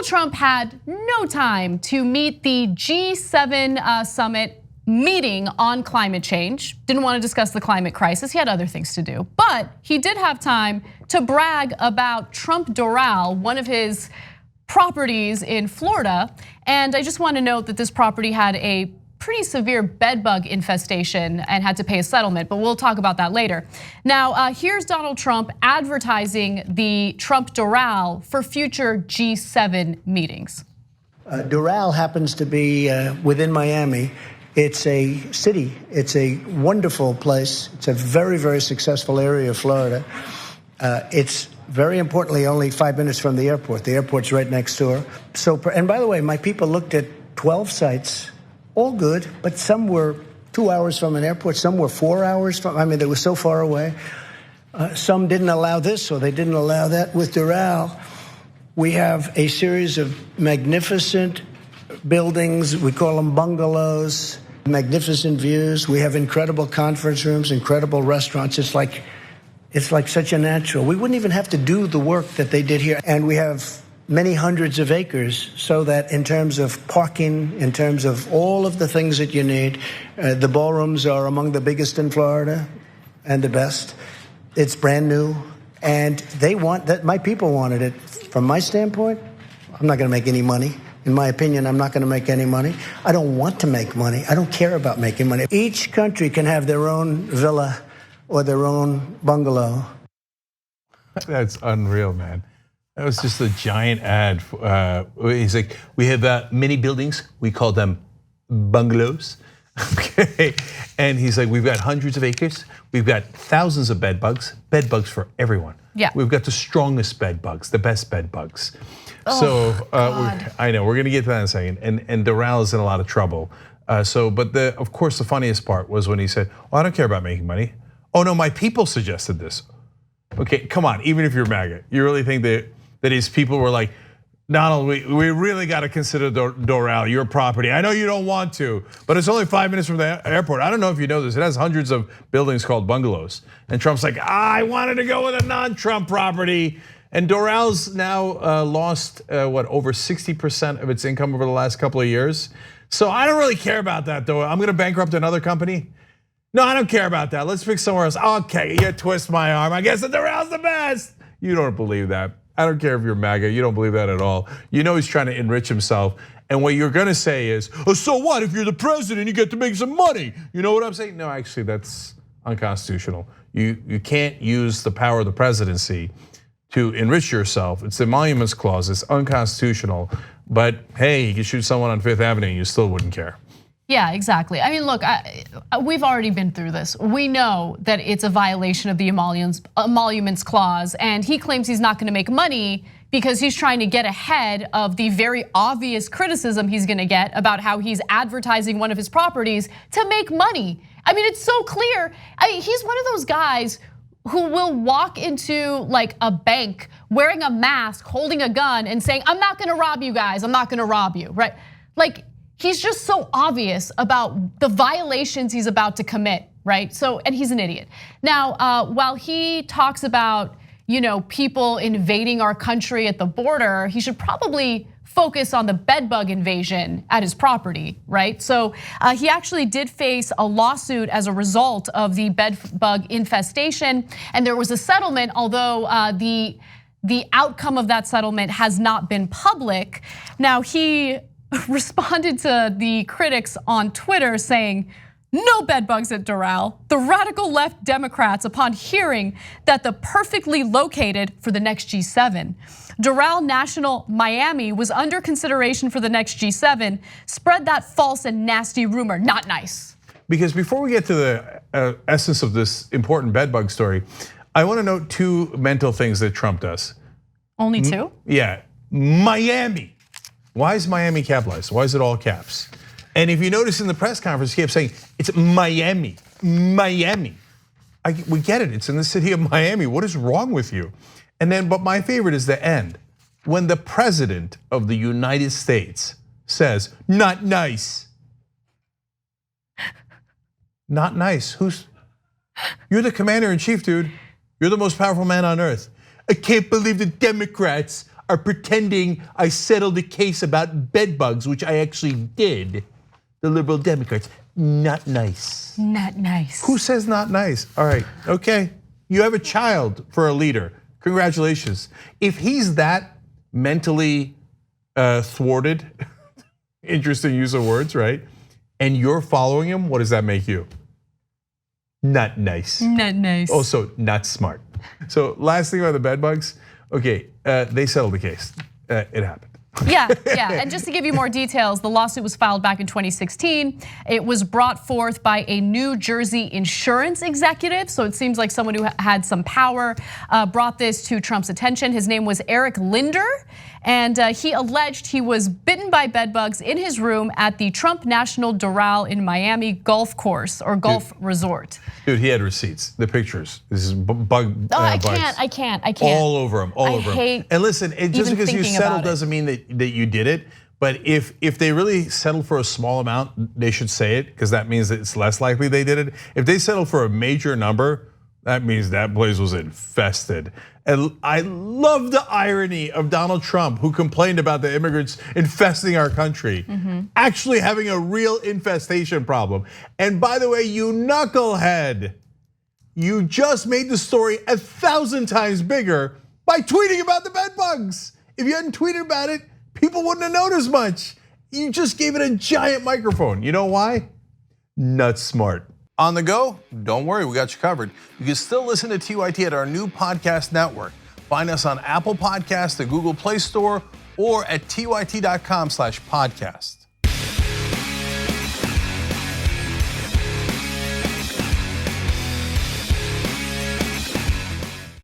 Donald Trump had no time to meet the G7 summit meeting on climate change. Didn't want to discuss the climate crisis. He had other things to do. But he did have time to brag about Trump Doral, one of his properties in Florida. And I just want to note that this property had a pretty severe bedbug infestation and had to pay a settlement, but we'll talk about that later. Now, here's Donald Trump advertising the Trump Doral for future G7 meetings. Doral happens to be within Miami. It's a city. It's a wonderful place. It's a very, very successful area of Florida. It's very importantly only 5 minutes from the airport. The airport's right next door. So, and by the way, my people looked at 12 sites. All good, but some were 2 hours from an airport, some were 4 hours from, I mean, they were so far away. Some didn't allow this or they didn't allow that. With Doral, we have a series of magnificent buildings, we call them bungalows, magnificent views. We have incredible conference rooms, incredible restaurants. It's like such a natural. We wouldn't even have to do the work that they did here. And we have many hundreds of acres, so that in terms of parking, in terms of all of the things that you need, the ballrooms are among the biggest in Florida and the best. It's brand new, and they want that. My people wanted it. From my standpoint, I'm not going to make any money. In my opinion, I'm not going to make any money. I don't want to make money. I don't care about making money. Each country can have their own villa or their own bungalow. That's unreal, man. That was just a giant ad. He's like, we have many buildings. We call them bungalows. Okay, and he's like, we've got hundreds of acres. We've got thousands of bedbugs for everyone. Yeah, we've got the strongest bedbugs, the best bedbugs. Oh, so I know we're gonna get to that in a second. And Doral is in a lot of trouble. But of course, the funniest part was when he said, "Oh, I don't care about making money. Oh no, my people suggested this." Okay, come on. Even if you're MAGA, you really think that his people were like, Donald, we really got to consider Doral, your property. I know you don't want to, but it's only 5 minutes from the airport. I don't know if you know this. It has hundreds of buildings called bungalows. And Trump's like, I wanted to go with a non-Trump property. And Doral's now lost, over 60% of its income over the last couple of years. So I don't really care about that, though. I'm going to bankrupt another company. No, I don't care about that. Let's pick somewhere else. Okay, you twist my arm. I guess the Doral's the best. You don't believe that. I don't care if you're MAGA, you don't believe that at all. You know he's trying to enrich himself. And what you're gonna say is, oh, so what? If you're the president, you get to make some money. You know what I'm saying? No, actually, that's unconstitutional. You can't use the power of the presidency to enrich yourself. It's the Emoluments Clause, it's unconstitutional. But hey, you can shoot someone on Fifth Avenue and you still wouldn't care. Yeah, exactly. I mean, look, we've already been through this. We know that it's a violation of the Emoluments Clause, and he claims he's not gonna make money because he's trying to get ahead of the very obvious criticism he's gonna get about how he's advertising one of his properties to make money. I mean, it's so clear. He's one of those guys who will walk into like a bank wearing a mask, holding a gun and saying, I'm not gonna rob you guys, I'm not gonna rob you, right? Like, he's just so obvious about the violations he's about to commit, right? So, and he's an idiot. Now, while he talks about, people invading our country at the border, he should probably focus on the bedbug invasion at his property, right? So he actually did face a lawsuit as a result of the bedbug infestation, and there was a settlement, although the outcome of that settlement has not been public. Now, he responded to the critics on Twitter saying, no bedbugs at Doral. The radical left Democrats, upon hearing that the perfectly located for the next G7, Doral National MIAMI was under consideration for the next G7, spread that false and nasty rumor. Not nice. Because before we get to the essence of this important bedbug story, I want to note two mental things that Trump does. Only two? Yeah, Miami. Why is Miami capitalized? Why is it all caps? And if you notice in the press conference, he kept saying, it's Miami, Miami. We get it, it's in the city of Miami. What is wrong with you? And then, but my favorite is the end. When the president of the United States says, not nice. Not nice, you're the commander in chief, dude. You're the most powerful man on earth. I can't believe the Democrats are pretending I settled a case about bedbugs, which I actually did. The liberal Democrats, not nice. Not nice. Who says not nice? All right, okay. You have a child for a leader. Congratulations. If he's that mentally thwarted, interesting use of words, right? And you're following him, what does that make you? Not nice. Not nice. Also, not smart. So last thing about the bedbugs, okay, they settled the case. It happened. Yeah, and just to give you more details, the lawsuit was filed back in 2016. It was brought forth by a New Jersey insurance executive, so it seems like someone who had some power brought this to Trump's attention. His name was Eric Linder, and he alleged he was bitten by bedbugs in his room at the Trump National Doral in Miami golf course or golf resort. Dude, he had receipts, the pictures. This is bug. I bugs. can't. All over him, all over him. And listen, just because you settled doesn't mean that you did it. But if they really settled for a small amount, they should say it, because that means that it's less likely they did it. If they settled for a major number, that means that place was infested. And I love the irony of Donald Trump, who complained about the immigrants infesting our country, actually having a real infestation problem. And by the way, you knucklehead, you just made the story 1,000 times bigger by tweeting about the bedbugs. If you hadn't tweeted about it, people wouldn't have noticed much. You just gave it a giant microphone. You know why? Not smart. On the go? Don't worry, we got you covered. You can still listen to TYT at our new podcast network. Find us on Apple Podcasts, the Google Play Store, or at tyt.com/podcast.